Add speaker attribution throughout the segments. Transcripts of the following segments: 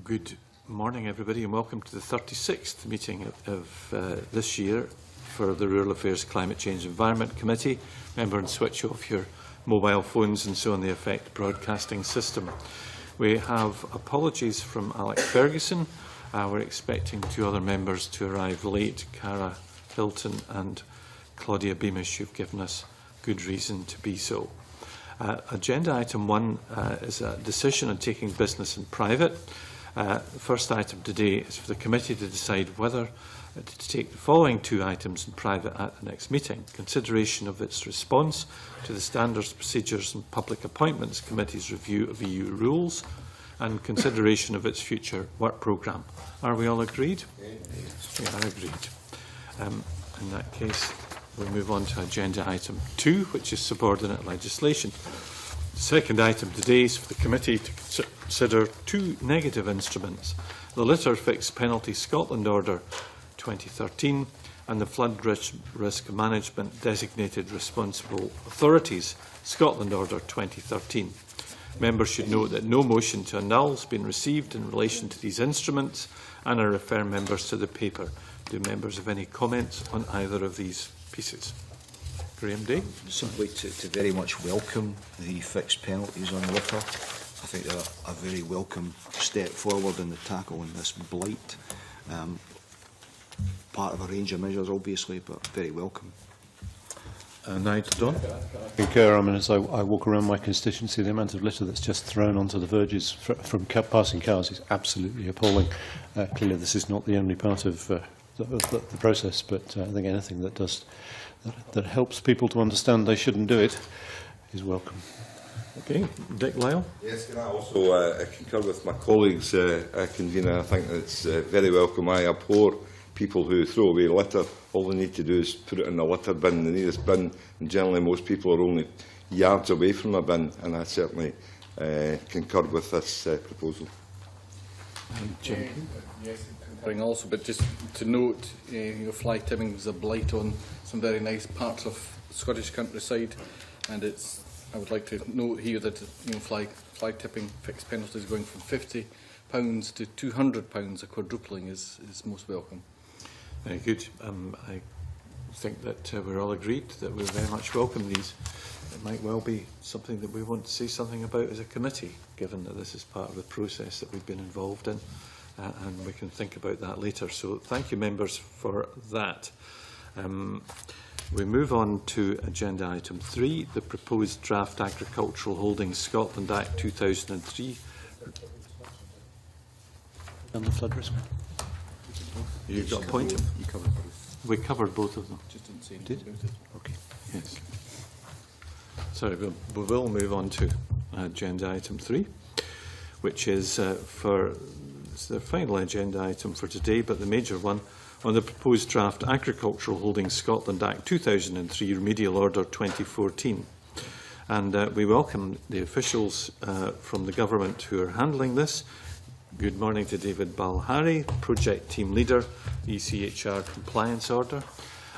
Speaker 1: Good morning, everybody, and welcome to the 36th meeting of this year for the Rural Affairs, Climate Change Environment Committee. Remember and switch off your mobile phones and so on the Effect broadcasting system. We have apologies from Alex Ferguson. We're expecting two other members to arrive late, Cara Hilton and Claudia Beamish, who've given us good reason to be so. Agenda item 1 is a decision on taking business in private. The first item today is for the committee to decide whether to take the following two items in private at the next meeting: consideration of its response to the Standards, Procedures and Public Appointments Committee's review of EU rules, and consideration of its future work programme. Are we all agreed? Yes. We are agreed. In that case, we'll move on to agenda item 2, which is subordinate legislation. The second item today is for the committee to consider two negative instruments: the Litter Fixed Penalty Scotland Order 2013 and the Flood Risk Management Designated Responsible Authorities Scotland Order 2013. Members should note that no motion to annul has been received in relation to these instruments, and I refer members to the paper. Do members have any comments on either of these pieces? Graham Day.
Speaker 2: Simply to very much welcome the fixed penalties on litter. I think they're a very welcome step forward in the tackle on this blight. Part of a range of measures, obviously, but very welcome.
Speaker 1: Nigel Don.
Speaker 3: Concur. I mean, as I walk around my constituency, the amount of litter that's just thrown onto the verges from passing cars is absolutely appalling. Clearly, this is not the only part of the process, but I think anything that helps people to understand they shouldn't do it is welcome.
Speaker 1: Okay, Dick Lyle.
Speaker 4: Yes, can I also concur with my colleagues, convener? I think it's very welcome. I abhor people who throw away litter. All they need to do is put it in a litter bin, the nearest bin, and generally most people are only yards away from a bin, and I certainly concur with this proposal.
Speaker 5: Yes, concurring also, but just to note, fly tipping is a blight on some very nice parts of Scottish countryside, and I would like to note here that fly tipping fixed penalties going from £50 to £200, a quadrupling is most welcome.
Speaker 1: Very good. I think that we're all agreed that we very much welcome these. It might well be something that we want to say something about as a committee, given that this is part of the process that we've been involved in, and we can think about that later. So thank you, members, for that. We move on to agenda item 3, the proposed draft Agricultural Holdings Scotland Act 2003.
Speaker 3: And the flood risk.
Speaker 1: You've got a point?
Speaker 3: You covered both.
Speaker 1: We covered both of them.
Speaker 5: Just didn't say
Speaker 1: anything
Speaker 5: about it.
Speaker 1: Okay. Yes. Sorry, we will move on to agenda item 3, which is it's the final agenda item for today, but the major one, on the proposed draft Agricultural Holdings Scotland Act 2003 Remedial Order 2014. And we welcome the officials from the government who are handling this. Good morning to David Balhari, Project Team Leader, ECHR Compliance Order,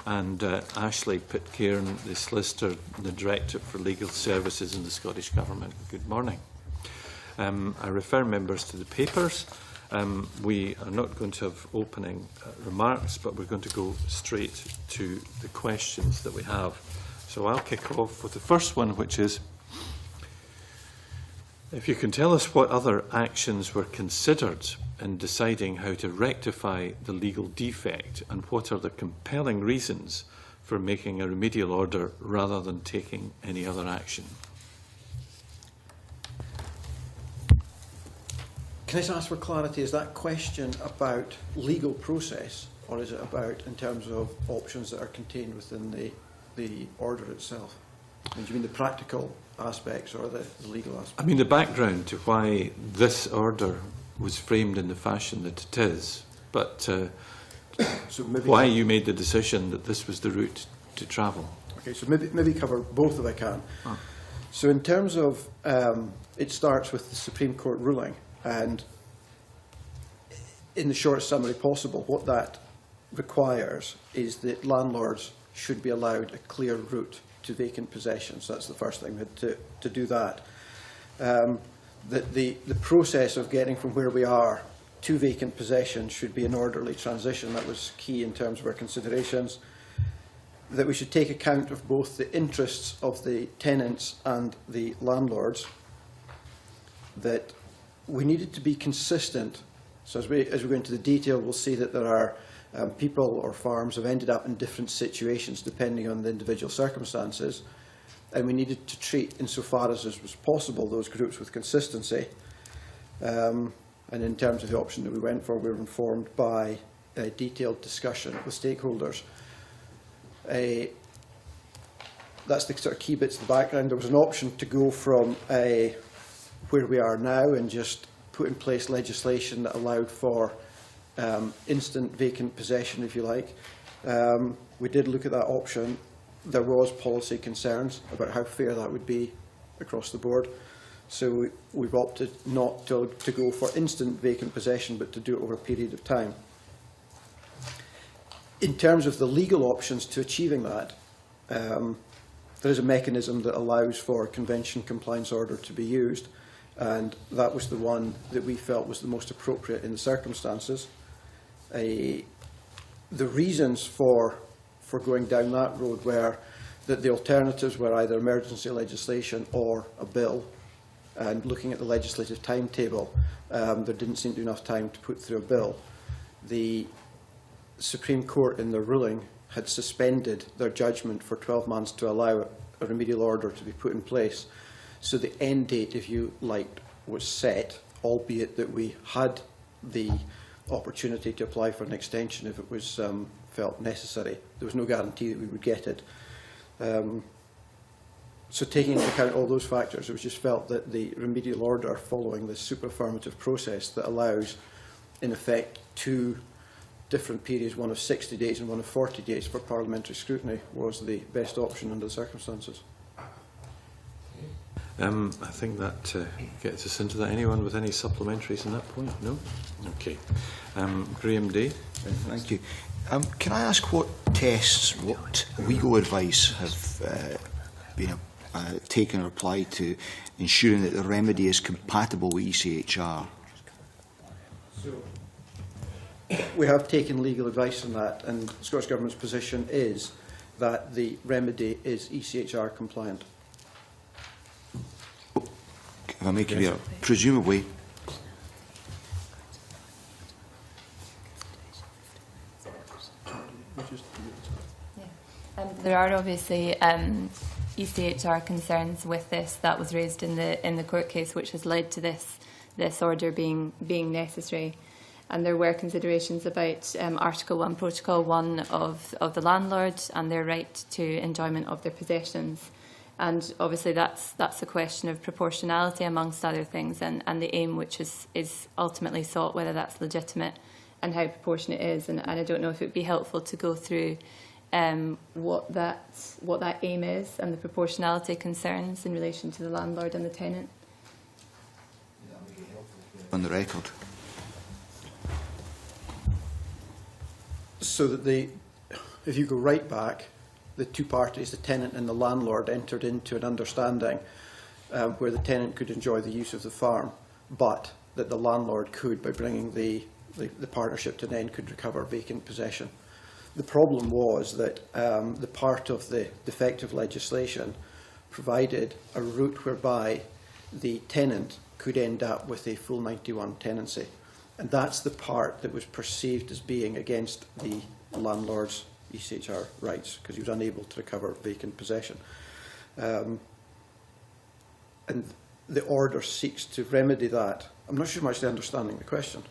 Speaker 1: and Ashley Pitcairn, the Solicitor and the Director for Legal Services in the Scottish Government. Good morning. I refer members to the papers. We are not going to have opening remarks, but we're going to go straight to the questions that we have. So I'll kick off with the first one, which is, if you can tell us what other actions were considered in deciding how to rectify the legal defect, and what are the compelling reasons for making a remedial order rather than taking any other action?
Speaker 6: Can I just ask for clarity, is that question about legal process, or is it about in terms of options that are contained within the order itself? And do you mean the practical aspects or the legal aspects?
Speaker 1: I mean the background to why this order was framed in the fashion that it is, but
Speaker 6: so maybe
Speaker 1: why you made the decision that this was the route to travel.
Speaker 6: Okay, so maybe cover both if I can. So in terms of, it starts with the Supreme Court ruling, and in the shortest summary possible, what that requires is that landlords should be allowed a clear route to vacant possession. So that's the first thing, we had to do that. that the process of getting from where we are to vacant possession should be an orderly transition. That was key in terms of our considerations. That we should take account of both the interests of the tenants and the landlords. That we needed to be consistent. So as we go into the detail, we'll see that there are people or farms have ended up in different situations depending on the individual circumstances. And we needed to treat, insofar as was possible, those groups with consistency. And in terms of the option that we went for, we were informed by a detailed discussion with stakeholders. That's the sort of key bits of the background. There was an option to go from where we are now and just put in place legislation that allowed for instant vacant possession, if you like. We did look at that option. There was policy concerns about how fair that would be across the board. So we've opted not to go for instant vacant possession, but to do it over a period of time. In terms of the legal options to achieving that, there is a mechanism that allows for a convention compliance order to be used, and that was the one that we felt was the most appropriate in the circumstances. The reasons for going down that road were that the alternatives were either emergency legislation or a bill. And looking at the legislative timetable, there didn't seem to be enough time to put through a bill. The Supreme Court, in their ruling, had suspended their judgment for 12 months to allow a remedial order to be put in place. So the end date, if you liked, was set, albeit that we had the opportunity to apply for an extension if it was felt necessary. There was no guarantee that we would get it. So taking into account all those factors, it was just felt that the remedial order following the super-affirmative process that allows, in effect, 2 different periods, one of 60 days and one of 40 days for parliamentary scrutiny, was the best option under the circumstances.
Speaker 1: I think that gets us into that. Anyone with any supplementaries on that point? No? Okay. Graham Day.
Speaker 2: Thank you. Can I ask what tests, what legal advice have been taken or applied to ensuring that the remedy is compatible with ECHR?
Speaker 6: We have taken legal advice on that, and the Scottish Government's position is that the remedy is ECHR compliant.
Speaker 2: If I may, presumably.
Speaker 7: There are obviously ECHR concerns with this that was raised in the court case, which has led to this order being necessary. And there were considerations about Article 1, Protocol 1 of the landlord and their right to enjoyment of their possessions. And obviously that's a question of proportionality amongst other things, and the aim which is ultimately sought, whether that's legitimate and how proportionate it is. And I don't know if it would be helpful to go through what that aim is and the proportionality concerns in relation to the landlord and the tenant.
Speaker 2: On the record.
Speaker 6: So that if you go right back, the 2 parties, the tenant and the landlord, entered into an understanding where the tenant could enjoy the use of the farm, but that the landlord could, by bringing the partnership to an end, could recover vacant possession. The problem was that the part of the defective legislation provided a route whereby the tenant could end up with a full 91 tenancy. And that's the part that was perceived as being against the landlord's ECHR rights, because he was unable to recover vacant possession. And the order seeks to remedy that. I'm not sure much understanding the question.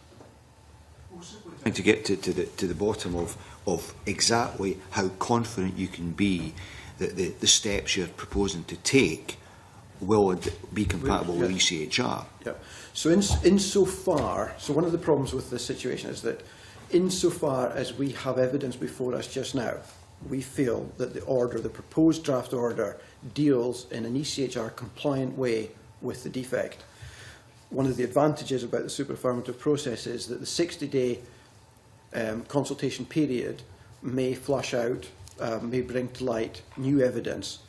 Speaker 2: Trying to get to the bottom of exactly how confident you can be that the steps you're proposing to take will be compatible with ECHR.
Speaker 6: Yeah. So insofar, so one of the problems with this situation is that insofar as we have evidence before us just now, we feel that the proposed draft order deals in an ECHR compliant way with the defect. One of the advantages about the super-affirmative process is that the 60-day consultation period may flush out, may bring to light new evidence,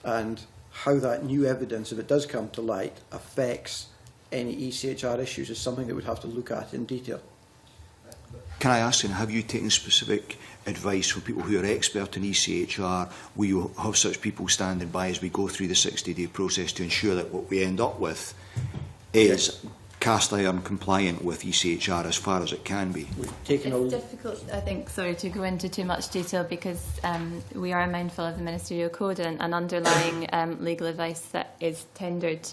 Speaker 6: and how that new evidence, if it does come to light, affects any ECHR issues is something that we'd have to look at in detail.
Speaker 2: Can I ask, and have you taken specific advice from people who are expert in ECHR? Will you have such people standing by as we go through the 60-day process to ensure that what we end up with is cast iron compliant with ECHR as far as it can be?
Speaker 6: We've taken
Speaker 7: It's difficult, I think, sorry, to go into too much detail because we are mindful of the ministerial code and underlying legal advice that is tendered.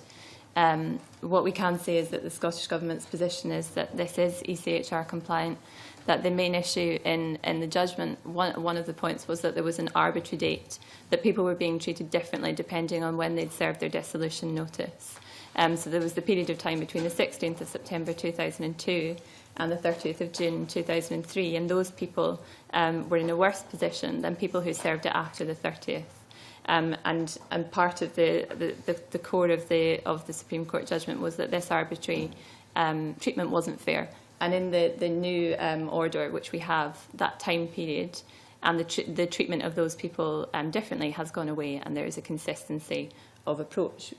Speaker 7: What we can say is that the Scottish Government's position is that this is ECHR compliant, that the main issue in the judgment, one of the points was that there was an arbitrary date, that people were being treated differently depending on when they'd served their dissolution notice. So there was the period of time between the 16th of September 2002 and the 30th of June 2003, and those people were in a worse position than people who served it after the 30th. And part of the core of the Supreme Court judgment was that this arbitrary treatment wasn't fair. And in the new order, which we have, that time period and the treatment of those people differently has gone away, and there is a consistency of approach.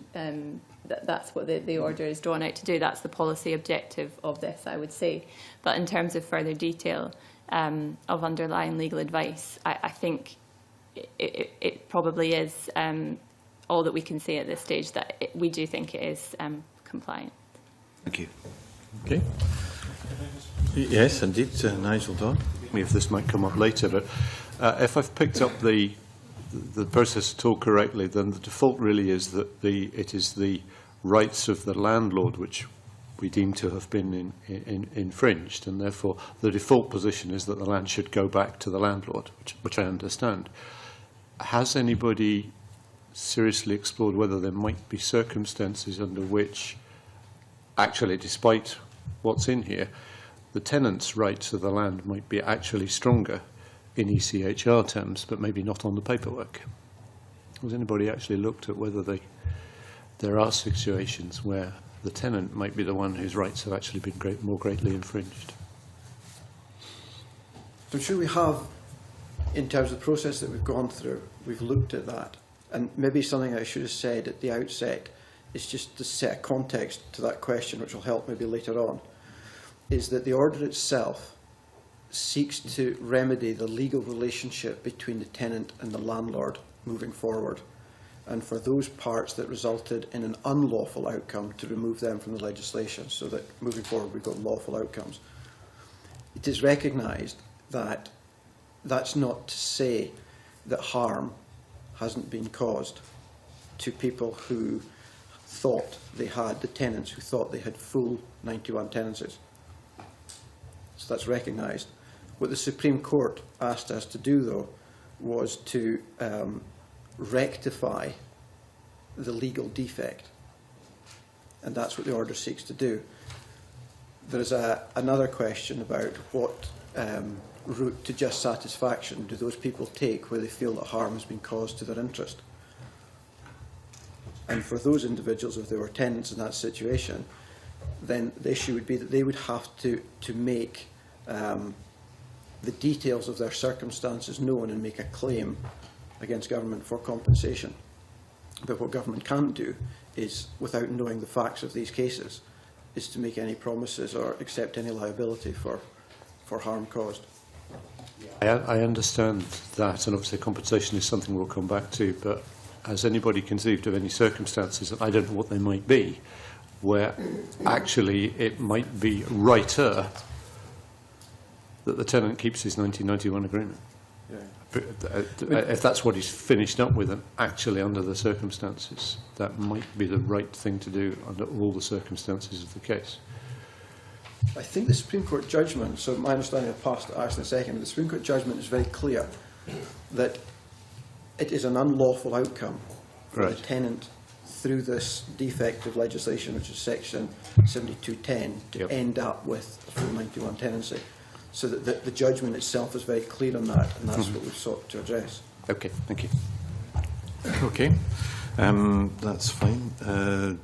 Speaker 7: That's what the order is drawn out to do. That's the policy objective of this, I would say. But in terms of further detail of underlying legal advice, I think it probably is all that we can say at this stage, that we do think it is compliant.
Speaker 2: Thank you.
Speaker 1: Okay. Yes, indeed, Nigel Dawn.
Speaker 3: If this might come up later, but if I've picked up the process at all correctly, then the default really is that it is the rights of the landlord which we deem to have been infringed, and therefore the default position is that the land should go back to the landlord, which I understand. Has anybody seriously explored whether there might be circumstances under which, actually, despite what's in here, the tenant's rights of the land might be actually stronger in ECHR terms, but maybe not on the paperwork? Has anybody actually looked at whether there are situations where the tenant might be the one whose rights have actually been more greatly infringed?
Speaker 6: I'm sure we have, in terms of the process that we've gone through, we've looked at that. And maybe something I should have said at the outset is just to set a context to that question, which will help maybe later on, is that the order itself seeks to remedy the legal relationship between the tenant and the landlord moving forward, and for those parts that resulted in an unlawful outcome to remove them from the legislation, so that moving forward we've got lawful outcomes. It is recognised that that's not to say that harm hasn't been caused to people who thought they had, the tenants who thought they had full 91 tenancies. So that's recognised. What the Supreme Court asked us to do, though, was to rectify the legal defect. And that's what the order seeks to do. There is another question about what route to just satisfaction do those people take where they feel that harm has been caused to their interest. And for those individuals, if they were tenants in that situation, then the issue would be that they would have to make the details of their circumstances known and make a claim against government for compensation. But what government can't do is, without knowing the facts of these cases, is to make any promises or accept any liability for harm caused.
Speaker 3: I understand that, and obviously compensation is something we'll come back to, but has anybody conceived of any circumstances, and I don't know what they might be, where actually it might be righter that the tenant keeps his 1991 agreement? Yeah. If that's what he's finished up with, and actually under the circumstances, that might be the right thing to do under all the circumstances of the case.
Speaker 6: I think the Supreme Court judgment, so my understanding of past asked in a second, but the Supreme Court judgment is very clear that it is an unlawful outcome for the tenant through this defect of legislation, which is section 7210, to end up with a full 91 tenancy. So that the judgment itself is very clear on that, and that's what we've sought to address.
Speaker 3: Okay, thank you.
Speaker 1: Okay, that's fine.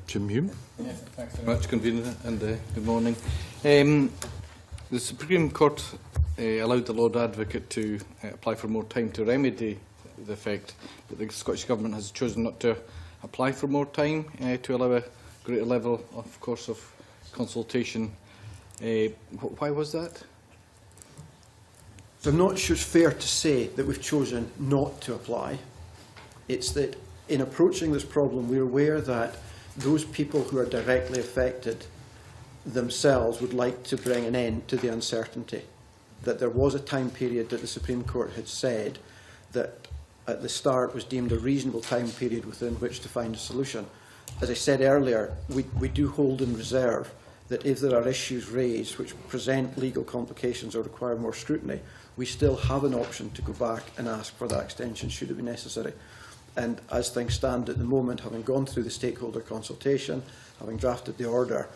Speaker 1: Jim Hume.
Speaker 5: Yes, thanks very much, Convener, and good morning. The Supreme Court allowed the Lord Advocate to apply for more time to remedy the effect, but the Scottish Government has chosen not to apply for more time to allow a greater level, of course, of consultation. Why was that?
Speaker 6: So I'm not sure it's fair to say that we've chosen not to apply. It's that in approaching this problem, we're aware that those people who are directly affected themselves would like to bring an end to the uncertainty. That there was a time period that the Supreme Court had said that at the start was deemed a reasonable time period within which to find a solution. As I said earlier, we do hold in reserve that if there are issues raised which present legal complications or require more scrutiny, we still have an option to go back and ask for that extension should it be necessary. And as things stand at the moment, having gone through the stakeholder consultation, having drafted the order,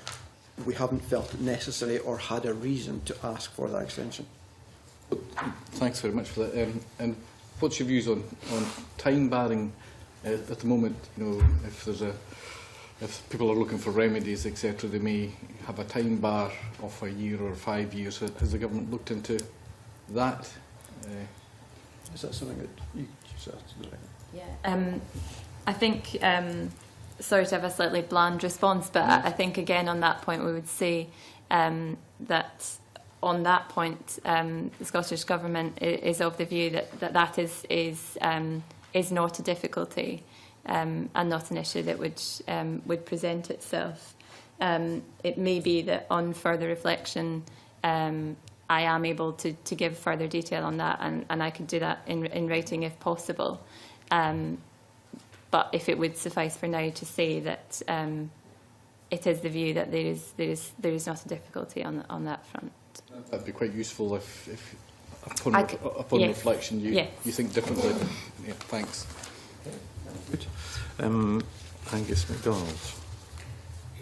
Speaker 6: we haven't felt it necessary or had a reason to ask for that extension.
Speaker 5: Thanks very much for that. And what's your views on time barring at the moment? You know, if people are looking for remedies, etc., they may have a time bar of a year or 5 years. Has the government looked into that?
Speaker 6: Is that something that you said?
Speaker 7: Yeah. I think, sorry to have a slightly bland response, but I think again on that point we would say that on that point the Scottish Government is of the view that is not a difficulty and not an issue that would present itself. It may be that on further reflection I am able to give further detail on that, and I could do that in writing if possible. But if it would suffice for now to say that it is the view that there is not a difficulty on that front.
Speaker 5: That'd be quite useful if upon
Speaker 7: yes.
Speaker 5: reflection you think differently. Yeah, thanks.
Speaker 1: Good. Angus MacDonald.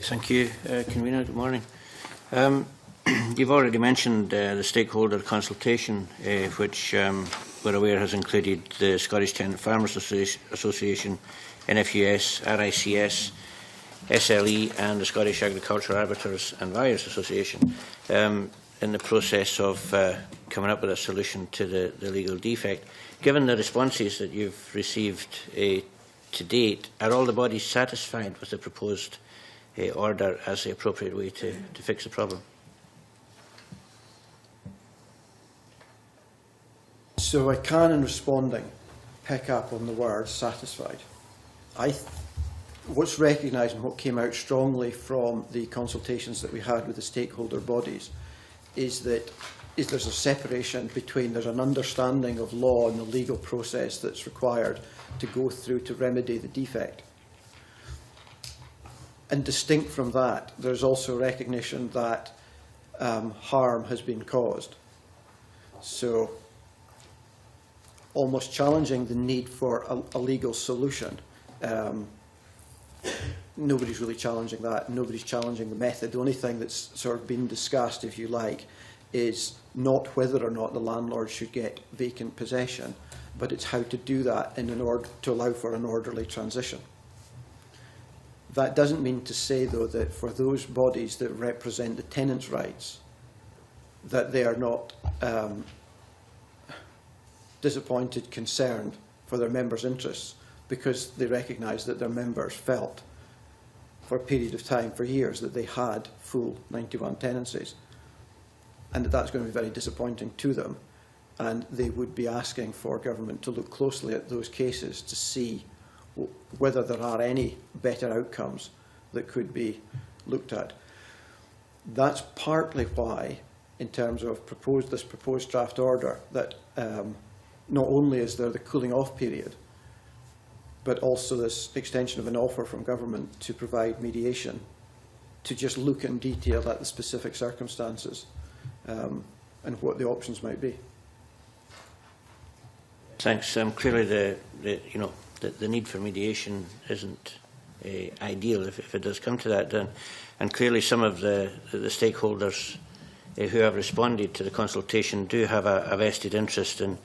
Speaker 8: Thank you, Convener. Good morning. You've already mentioned the stakeholder consultation, which we're aware has included the Scottish Tenant Farmers Association, NFUS, RICS, SLE and the Scottish Agricultural Arbiters and Buyers Association in the process of coming up with a solution to the legal defect. Given the responses that you've received to date, are all the bodies satisfied with the proposed order as the appropriate way to fix the problem?
Speaker 6: So I can, in responding, pick up on the word satisfied. What's recognised and what came out strongly from the consultations that we had with the stakeholder bodies is that there's a separation between, there's an understanding of law and the legal process that's required to go through to remedy the defect. And distinct from that, there's also recognition that harm has been caused. So almost challenging the need for a legal solution. Nobody's really challenging that. Nobody's challenging the method. The only thing that's sort of been discussed, if you like, is not whether or not the landlord should get vacant possession, but it's how to do that in order to allow for an orderly transition. That doesn't mean to say, though, that for those bodies that represent the tenants' rights, that they are not disappointed, concerned for their members' interests, because they recognise that their members felt for a period of time, for years, that they had full 91 tenancies, and that's going to be very disappointing to them, and they would be asking for government to look closely at those cases to see whether there are any better outcomes that could be looked at. That's partly why, in terms of this proposed draft order, that not only is there the cooling off period, but also this extension of an offer from government to provide mediation, to just look in detail at the specific circumstances and what the options might be.
Speaker 8: Thanks. Clearly, the need for mediation isn't ideal if it does come to that. And clearly, some of the stakeholders who have responded to the consultation do have a vested interest in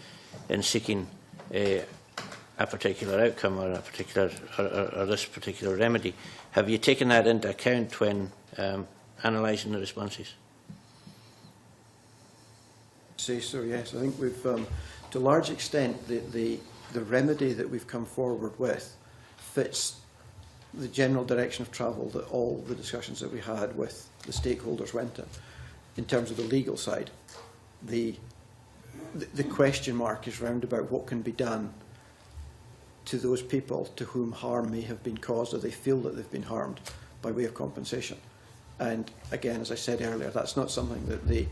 Speaker 8: seeking a particular outcome or this particular remedy. Have you taken that into account when analysing the responses?
Speaker 6: Say so, yes. I think we've, to a large extent, the remedy that we've come forward with fits the general direction of travel that all the discussions that we had with the stakeholders went in terms of the legal side. The question mark is round about what can be done to those people to whom harm may have been caused, or they feel that they've been harmed, by way of compensation. And again, as I said earlier, that's not something that the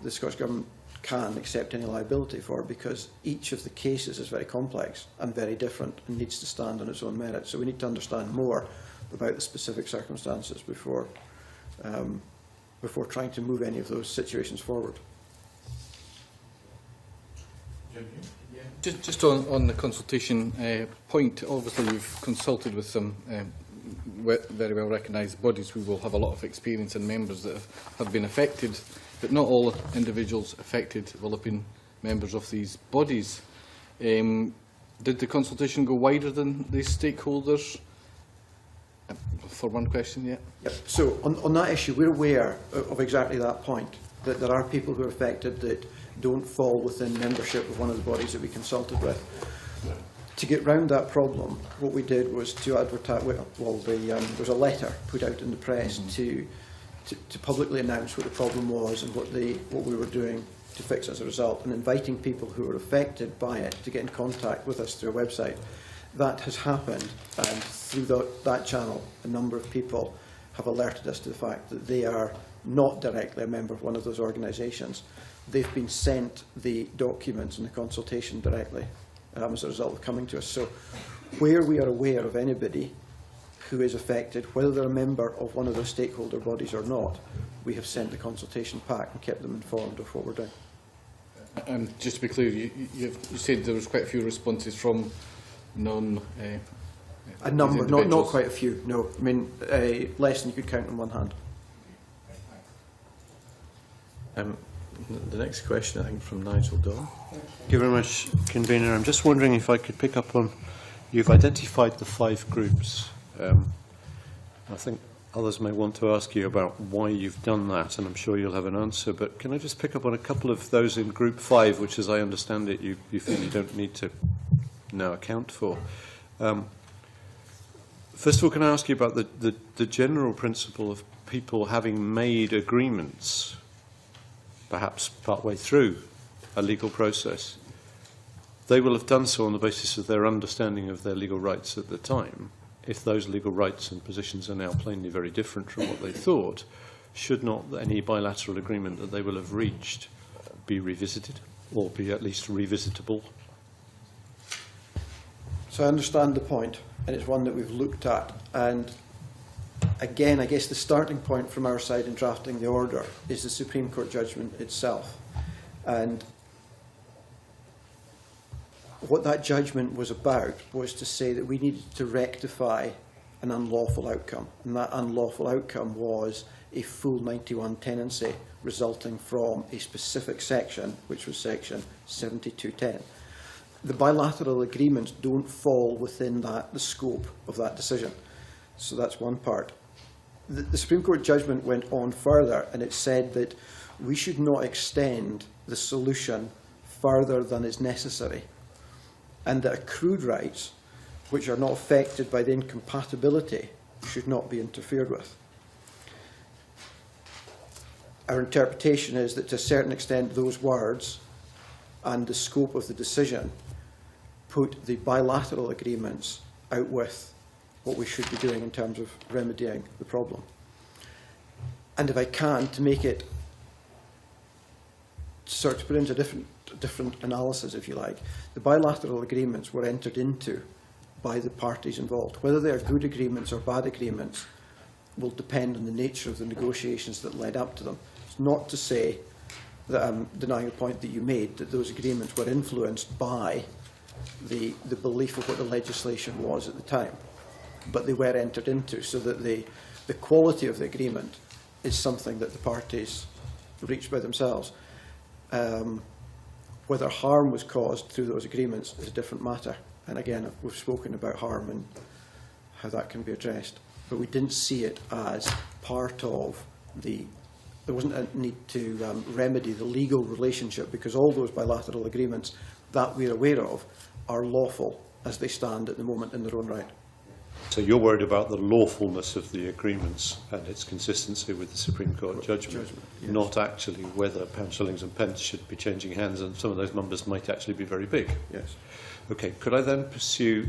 Speaker 6: Scottish Government can accept any liability for, because each of the cases is very complex and very different and needs to stand on its own merit. So we need to understand more about the specific circumstances before trying to move any of those situations forward.
Speaker 5: Just on the consultation point, obviously you've consulted with some very well recognised bodies who will have a lot of experience and members that have been affected, but not all individuals affected will have been members of these bodies. Did the consultation go wider than these stakeholders? For one question, yeah.
Speaker 6: Yep. So on that issue, we're aware of exactly that point, that there are people who are affected that don't fall within membership of one of the bodies that we consulted with. To get round that problem, what we did was to advertise, there was a letter put out in the press to publicly announce what the problem was and what we were doing to fix it as a result, and inviting people who were affected by it to get in contact with us through our website. That has happened, and through that channel, a number of people have alerted us to the fact that they are not directly a member of one of those organisations. They've been sent the documents and the consultation directly as a result of coming to us. So where we are aware of anybody who is affected, whether they're a member of one of those stakeholder bodies or not, we have sent the consultation pack and kept them informed of what we're doing.
Speaker 5: And just to be clear, you said there was quite a few responses from non...
Speaker 6: a number, not quite a few, no. I mean, less than you could count on one hand.
Speaker 1: The next question, I think, from Nigel Daw.
Speaker 3: Thank you very much, Convener. I'm just wondering if I could pick up on, you've identified the 5 groups. I think others may want to ask you about why you've done that, and I'm sure you'll have an answer, but can I just pick up on a couple of those in Group 5, which, as I understand it, you feel you don't need to now account for. First of all, can I ask you about the general principle of people having made agreements, perhaps partway through a legal process? They will have done so on the basis of their understanding of their legal rights at the time. If those legal rights and positions are now plainly very different from what they thought, should not any bilateral agreement that they will have reached be revisited, or be at least revisitable?
Speaker 6: So I understand the point, and it's one that we've looked at. And again, I guess the starting point from our side in drafting the order is the Supreme Court judgment itself. And what that judgment was about was to say that we needed to rectify an unlawful outcome. And that unlawful outcome was a full 91 tenancy resulting from a specific section, which was section 7210. The bilateral agreements don't fall within the scope of that decision. So that's one part. The Supreme Court judgment went on further, and it said that we should not extend the solution further than is necessary, and that accrued rights, which are not affected by the incompatibility, should not be interfered with. Our interpretation is that to a certain extent those words and the scope of the decision put the bilateral agreements out with what we should be doing in terms of remedying the problem. And if I can, to make it, sort of put into different analysis, if you like, the bilateral agreements were entered into by the parties involved. Whether they are good agreements or bad agreements will depend on the nature of the negotiations that led up to them. It's not to say that I'm denying the point that you made, that those agreements were influenced by the belief of what the legislation was at the time, but they were entered into, so that the quality of the agreement is something that the parties reached by themselves. Whether harm was caused through those agreements is a different matter, and again we've spoken about harm and how that can be addressed, but we didn't see it as part of there wasn't a need to remedy the legal relationship, because all those bilateral agreements that we're aware of are lawful as they stand at the moment in their own right.
Speaker 3: So you're worried about the lawfulness of the agreements and its consistency with the Supreme Court judgment,
Speaker 6: yes.
Speaker 3: not actually whether pounds, shillings and pence should be changing hands, and some of those numbers might actually be very big.
Speaker 6: Yes.
Speaker 3: Okay, could I then pursue,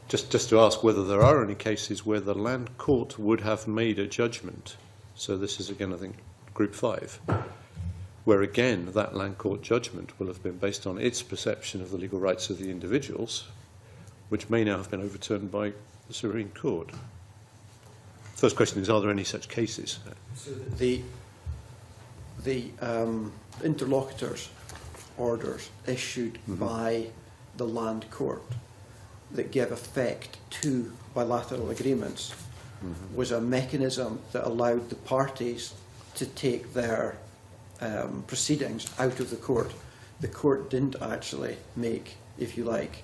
Speaker 3: just to ask whether there are any cases where the Land Court would have made a judgment, so this is again I think Group 5, where again that Land Court judgment will have been based on its perception of the legal rights of the individuals, which may now have been overturned by the Supreme Court. First question is, are there any such cases?
Speaker 6: So the interlocutors orders issued by the Land Court that give effect to bilateral agreements was a mechanism that allowed the parties to take their proceedings out of the court. The court didn't actually make, if you like,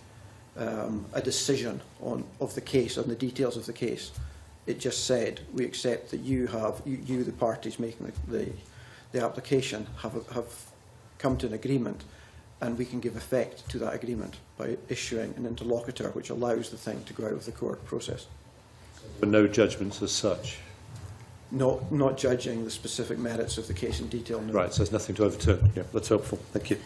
Speaker 6: a decision of the case, on the details of the case. It just said, we accept that you, the parties making the application, have come to an agreement, and we can give effect to that agreement by issuing an interlocutor which allows the thing to go out of the court process.
Speaker 3: But no judgments as such?
Speaker 6: Not judging the specific merits of the case in detail, no.
Speaker 3: Right, so there's nothing to overturn. Yeah, that's helpful. Thank you.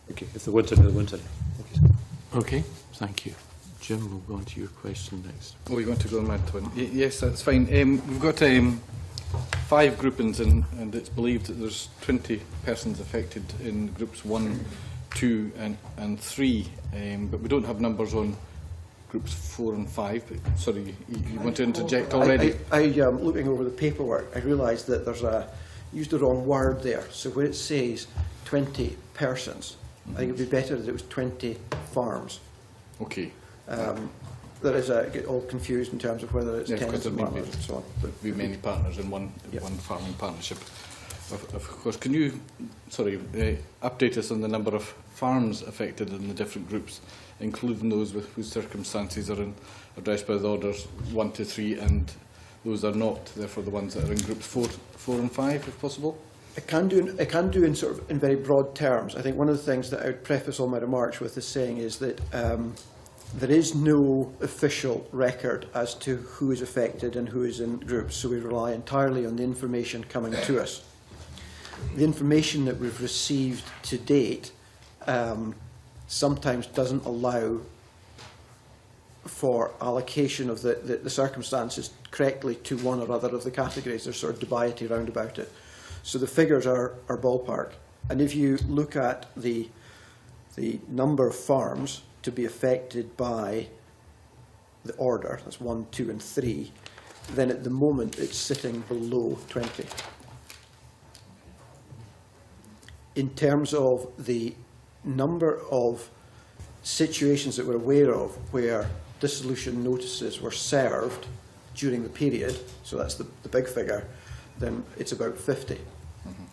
Speaker 3: Thank you. If there weren't any, there weren't any. Thank you, sir.
Speaker 1: Okay, thank you. Jim, we'll go on to your question next.
Speaker 5: Oh, you want to go on that one? Yes, that's fine. We've got 5 groupings, and it's believed that there's 20 persons affected in groups 1, 2 and 3, but we don't have numbers on groups 4 and 5. But, sorry, you want to interject already?
Speaker 6: Looking over the paperwork, I realised that there's used the wrong word there. So where it says 20 persons, I think it would be better that it was 20 farms.
Speaker 5: Okay.
Speaker 6: There is get all confused in terms of whether it's tenants and partners and so on.
Speaker 5: There'd be many partners in one farming partnership. Of course, can you, update us on the number of farms affected in the different groups, including those whose circumstances are addressed by the orders 1 to 3, and those are not, therefore the ones that are in groups 4 and 5, if possible?
Speaker 6: I can do in sort of in very broad terms. I think one of the things that I would preface all my remarks with is saying is that there is no official record as to who is affected and who is in groups, so we rely entirely on the information coming to us. The information that we've received to date sometimes doesn't allow for allocation of the circumstances correctly to one or other of the categories. There's sort of dubiety round about it. So the figures are ballpark. And if you look at the number of farms to be affected by the order, that's 1, 2 and 3, then at the moment it's sitting below 20. In terms of the number of situations that we're aware of where dissolution notices were served during the period, so that's the big figure, then it's about 50. Mm-hmm.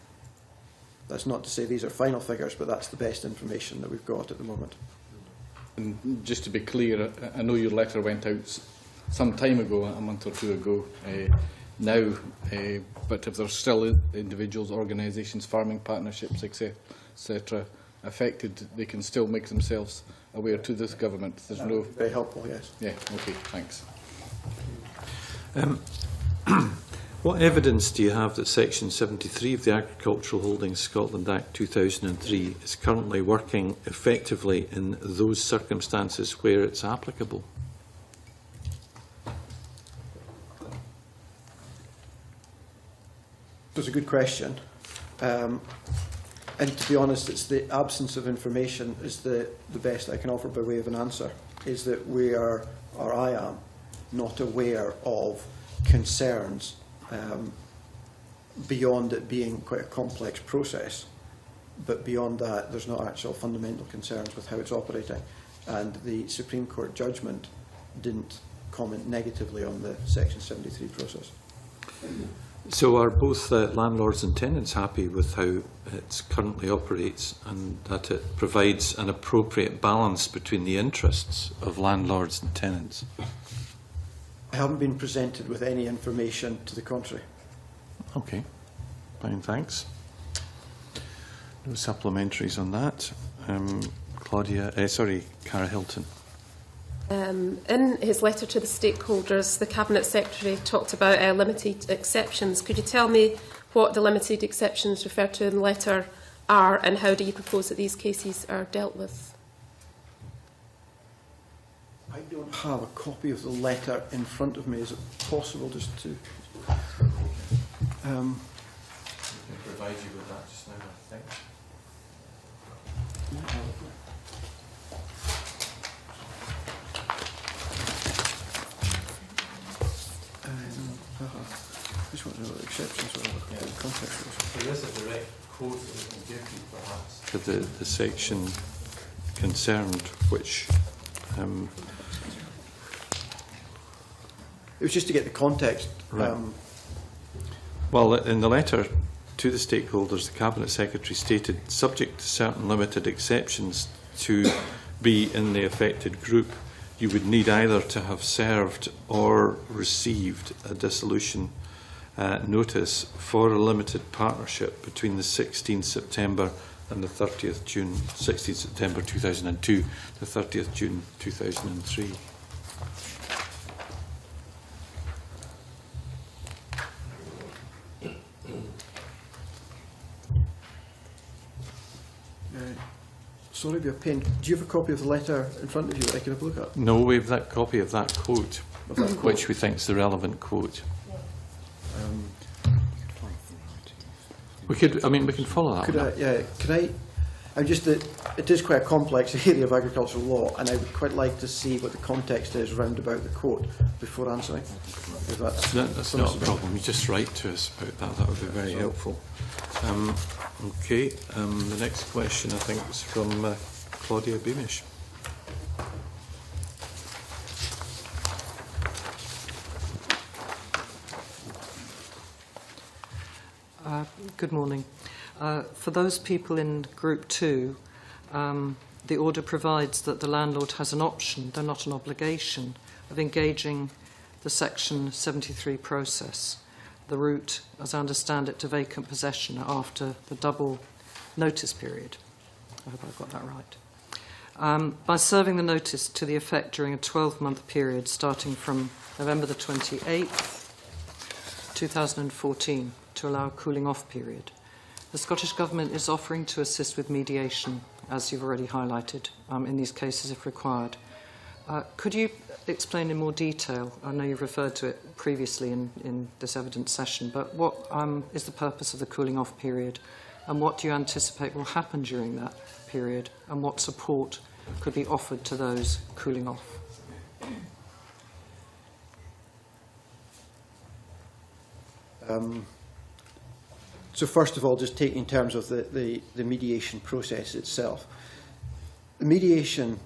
Speaker 6: That's not to say these are final figures, but that's the best information that we've got at the moment.
Speaker 5: And just to be clear, I know your letter went out some time ago, a month or 2 ago now, but if there's still individuals, organisations, farming partnerships, etc. affected, they can still make themselves aware to this government. There's no...
Speaker 6: Very helpful, yes.
Speaker 5: Yeah, okay, thanks.
Speaker 1: What evidence do you have that Section 73 of the Agricultural Holdings Scotland Act 2003 is currently working effectively in those circumstances where it's applicable?
Speaker 6: That's a good question. And to be honest, it's the absence of information is the best I can offer by way of an answer, is that we are, or I am, not aware of concerns beyond it being quite a complex process, but beyond that there's not actual fundamental concerns with how it's operating, and the Supreme Court judgment didn't comment negatively on the Section 73 process.
Speaker 1: So are both landlords and tenants happy with how it currently operates and that it provides an appropriate balance between the interests of landlords and tenants?
Speaker 6: I haven't been presented with any information to the contrary.
Speaker 1: Okay, fine, thanks. No supplementaries on that. Cara Hilton.
Speaker 9: In his letter to the stakeholders, the Cabinet Secretary talked about limited exceptions. Could you tell me what the limited exceptions referred to in the letter are, and how do you propose that these cases are dealt with?
Speaker 6: I don't have a copy of the letter in front of me. Is it possible just to...
Speaker 1: I can provide you with that just now, I think.
Speaker 6: Just want to know what the exceptions were, what the context was.
Speaker 1: There is a direct quote that we can give you, perhaps, to the section concerned, which...
Speaker 6: It was just to get the context.
Speaker 1: Right. Well, in the letter to the stakeholders, the Cabinet Secretary stated, subject to certain limited exceptions to be in the affected group, you would need either to have served or received a dissolution notice for a limited partnership between the 16th September and the 30th June, 16th September 2002 to 30th June 2003.
Speaker 6: Sorry, be a pain. Do you have a copy of the letter in front of you that I can have a look at?
Speaker 1: No, we have that copy of that quote, which we think is the relevant quote. We could, I mean, we can follow that.
Speaker 6: Could I? I'm just that it is quite a complex area of agricultural law, and I would quite like to see what the context is round about the quote before answering. If
Speaker 1: that's not a problem. You just write to us about that. That would be very helpful. Okay. The next question, I think, is from Claudia Beamish.
Speaker 10: Good morning. For those people in Group 2, the order provides that the landlord has an option, though not an obligation, of engaging the Section 73 process, the route, as I understand it, to vacant possession after the double notice period. I hope I've got that right. By serving the notice to the effect during a 12-month period starting from November the 28th, 2014, to allow a cooling-off period. The Scottish Government is offering to assist with mediation, as you've already highlighted, in these cases if required. Could you explain in more detail, I know you've referred to it previously in this evidence session, but what is the purpose of the cooling-off period, and what do you anticipate will happen during that period, and what support could be offered to those cooling off?
Speaker 6: So first of all, just take in terms of the mediation process itself. The mediation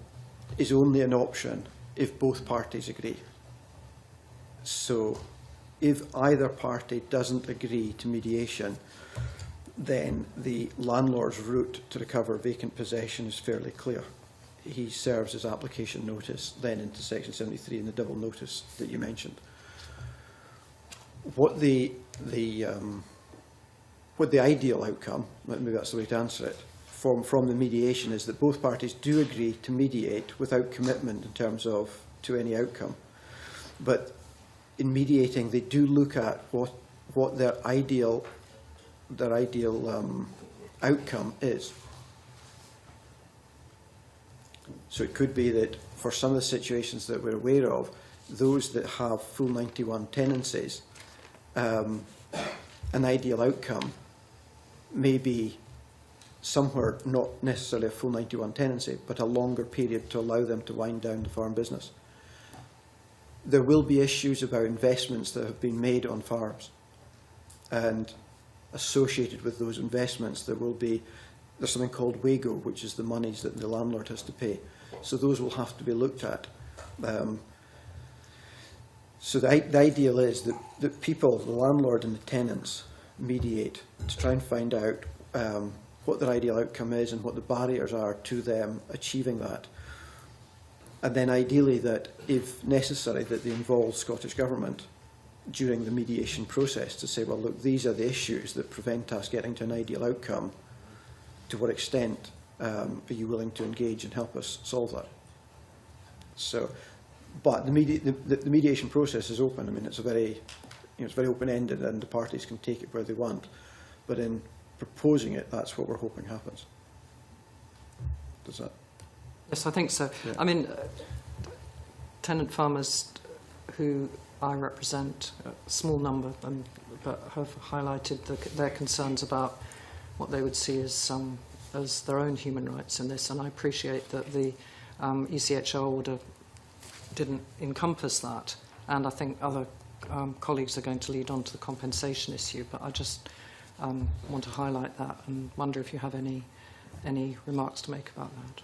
Speaker 6: is only an option if both parties agree. So if either party doesn't agree to mediation, then the landlord's route to recover vacant possession is fairly clear. He serves his application notice then into Section 73 and the double notice that you mentioned. What the ideal outcome, maybe that's the way to answer it, from the mediation is that both parties do agree to mediate without commitment in terms of to any outcome. But in mediating, they do look at what their ideal outcome is. So it could be that for some of the situations that we're aware of, those that have full 91 tenancies, an ideal outcome may be somewhere not necessarily a full 91 tenancy, but a longer period to allow them to wind down the farm business. There will be issues about investments that have been made on farms, and associated with those investments there's something called WAGO, which is the monies that the landlord has to pay. So those will have to be looked at. So the ideal is that people, the landlord and the tenants, mediate to try and find out what their ideal outcome is and what the barriers are to them achieving that. And then ideally that, if necessary, that they involve Scottish Government during the mediation process to say, well, look, these are the issues that prevent us getting to an ideal outcome. To what extent Are you willing to engage and help us solve that? So, but the mediation process is open. I mean, it's a very, it's very open-ended, and the parties can take it where they want. But in proposing it, that's what we're hoping happens. Does that?
Speaker 10: Yes, I think so.
Speaker 6: Yeah.
Speaker 10: I mean, tenant farmers who I represent, a small number, but have highlighted their concerns about what they would see as their own human rights in this, and I appreciate that the ECHR order didn't encompass that, and I think other colleagues are going to lead on to the compensation issue, but I just want to highlight that and wonder if you have any remarks to make about that.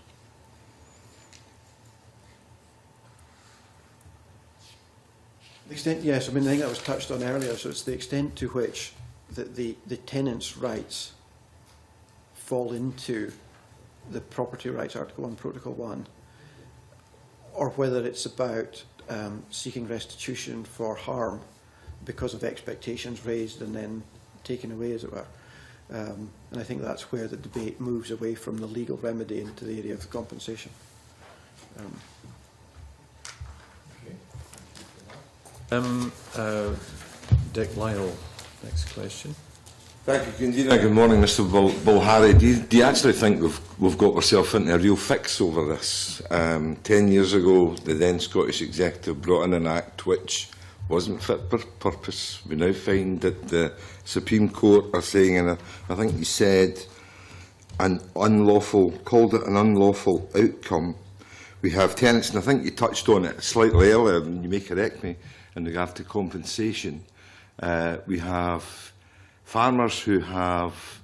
Speaker 6: The extent, yes, I mean, I think that was touched on earlier, so it's the extent to which the tenant's rights fall into the Property Rights Article 1, Protocol 1, or whether it's about seeking restitution for harm because of expectations raised and then taken away, as it were. And I think that's where the debate moves away from the legal remedy into the area of compensation.
Speaker 1: Dick Lyle, next question.
Speaker 4: Thank you, Convener. Good morning, Mr. Bulhari. Do you actually think we've got ourselves into a real fix over this? 10 years ago, the then Scottish Executive brought in an act which wasn't fit for purpose. We now find that the Supreme Court are saying, and I think you said, called it an unlawful outcome. We have tenants, and I think you touched on it slightly earlier, and you may correct me, in regard to compensation. We have farmers who have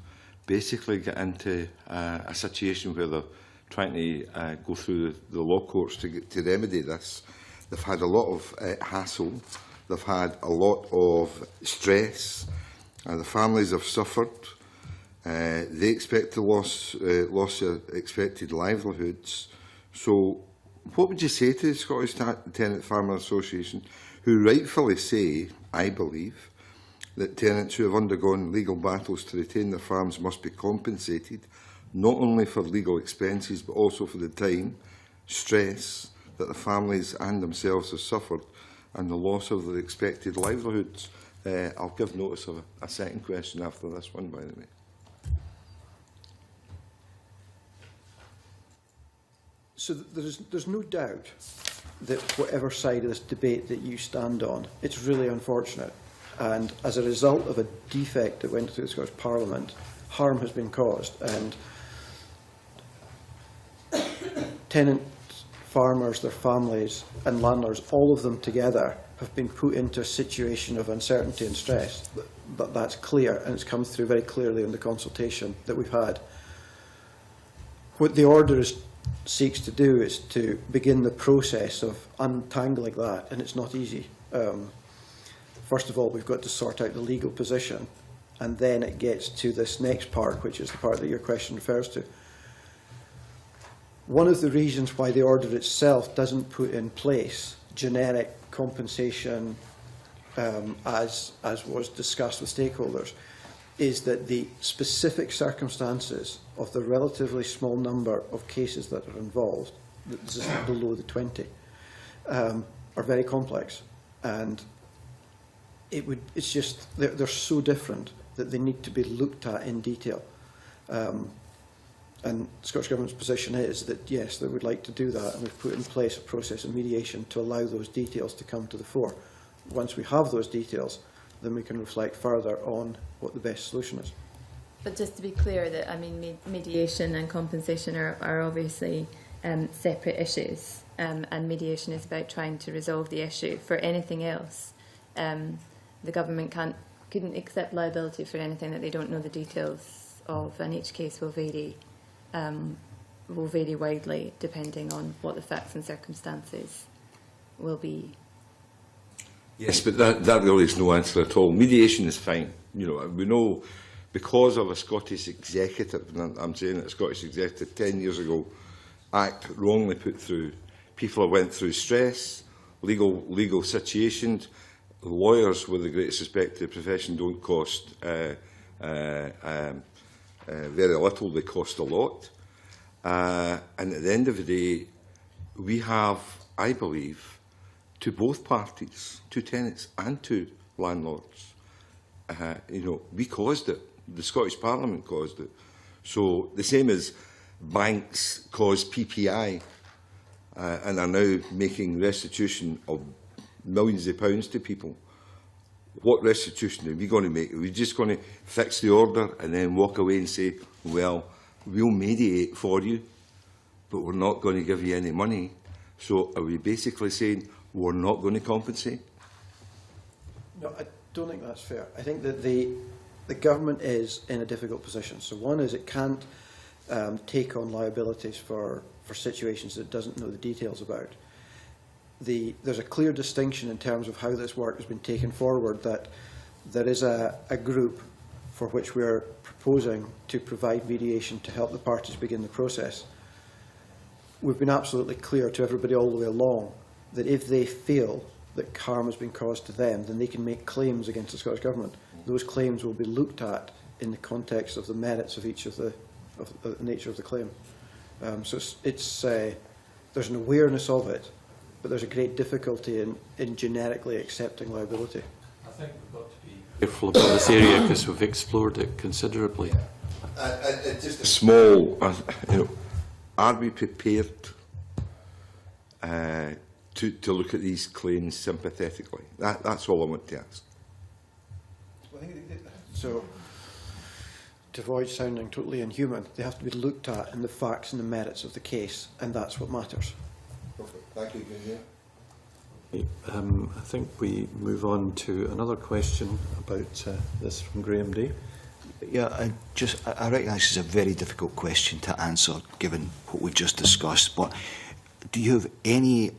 Speaker 4: basically got into a situation where they're trying to go through the law courts to remedy this. They've had a lot of hassle, they've had a lot of stress, the families have suffered, they expect to loss expected livelihoods. So what would you say to the Scottish Tenant Farmer Association, who rightfully say, I believe, that tenants who have undergone legal battles to retain their farms must be compensated, not only for legal expenses, but also for the time, stress that the families and themselves have suffered, and the loss of their expected livelihoods? I'll give notice of a second question after this one, by the way.
Speaker 6: So there's no doubt that whatever side of this debate that you stand on, it's really unfortunate. And as a result of a defect that went through the Scottish Parliament, harm has been caused. And tenant farmers, their families and landlords, all of them together, have been put into a situation of uncertainty and stress. But that's clear, and it's come through very clearly in the consultation that we've had. What the order seeks to do is to begin the process of untangling that, and it's not easy. First of all, we've got to sort out the legal position, and then it gets to this next part, which is the part that your question refers to. One of the reasons why the order itself doesn't put in place generic compensation as was discussed with stakeholders is that the specific circumstances of the relatively small number of cases that are involved, this is below the 20, are very complex, and it's just they're so different that they need to be looked at in detail. And the Scottish Government's position is that yes, they would like to do that, and we've put in place a process of mediation to allow those details to come to the fore. Once we have those details, then we can reflect further on what the best solution is.
Speaker 7: But just to be clear, that I mean, mediation and compensation are obviously separate issues, and mediation is about trying to resolve the issue. For anything else, the government couldn't accept liability for anything that they don't know the details of, and each case will vary widely depending on what the facts and circumstances will be.
Speaker 4: Yes, but that really is no answer at all. Mediation is fine. You know, we know because of a Scottish Executive, and I'm saying that a Scottish Executive 10 years ago act wrongly put through, people have went through stress, legal situations. Lawyers, with the greatest respect to the profession, don't cost very little, they cost a lot. And at the end of the day, we have, I believe, to both parties, to tenants and to landlords, we caused it. The Scottish Parliament caused it. So the same as banks caused PPI and are now making restitution of millions of pounds to people. What restitution are we going to make? Are we just going to fix the order and then walk away and say, well, we'll mediate for you, but we're not going to give you any money? So are we basically saying we're not going to compensate?
Speaker 6: No, I don't think that's fair. I think that the government is in a difficult position. So one is it can't take on liabilities for situations that it doesn't know the details about. There's a clear distinction in terms of how this work has been taken forward, that there is a group for which we are proposing to provide mediation to help the parties begin the process. We've been absolutely clear to everybody all the way along that if they feel that harm has been caused to them, then they can make claims against the Scottish Government. Those claims will be looked at in the context of the merits of each of the nature of the claim. So there's an awareness of it, but there's a great difficulty in generically accepting liability.
Speaker 1: I think we've got to be careful about this area because we've explored it considerably.
Speaker 4: Just a small, are we prepared to look at these claims sympathetically? That's all I want to ask.
Speaker 6: So, to avoid sounding totally inhuman, they have to be looked at in the facts and the merits of the case, and that's what matters.
Speaker 4: Perfect. Thank you,
Speaker 1: I think we move on to another question about this from Graham Day.
Speaker 2: Yeah, I recognise it's a very difficult question to answer given what we've just discussed, but do you have any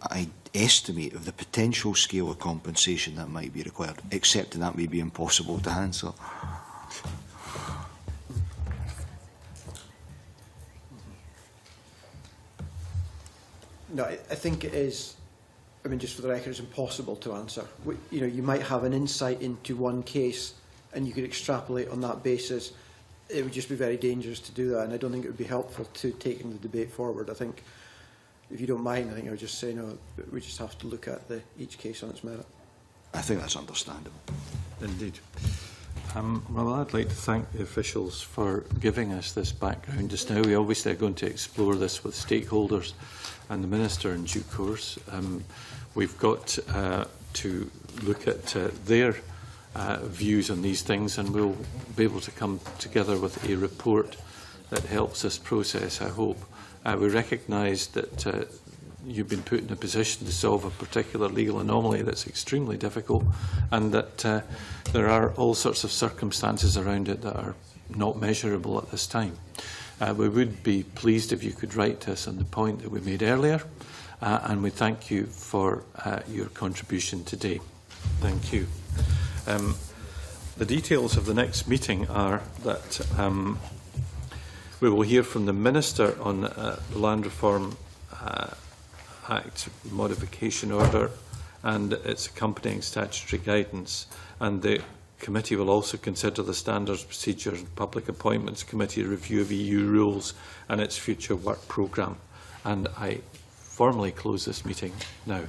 Speaker 2: estimate of the potential scale of compensation that might be required, except that may be impossible to answer?
Speaker 6: No, I think it is, I mean, just for the record, it's impossible to answer. You might have an insight into one case and you could extrapolate on that basis. It would just be very dangerous to do that, and I don't think it would be helpful to taking the debate forward. I think, if you don't mind, I think I would just say, no, we just have to look at each case on its merit.
Speaker 2: I think that's understandable.
Speaker 1: Indeed. Well, I'd like to thank the officials for giving us this background just now. We obviously are going to explore this with stakeholders and the Minister in due course. We've got to look at their views on these things, and we'll be able to come together with a report that helps this process, I hope. We recognise that you've been put in a position to solve a particular legal anomaly that's extremely difficult, and that there are all sorts of circumstances around it that are not measurable at this time. We would be pleased if you could write to us on the point that we made earlier, and we thank you for your contribution today. Thank you. The details of the next meeting are that we will hear from the Minister on the Land Reform Act modification order and its accompanying statutory guidance, and the committee will also consider the Standards, Procedures and Public Appointments Committee review of EU rules and its future work programme. And I formally close this meeting now.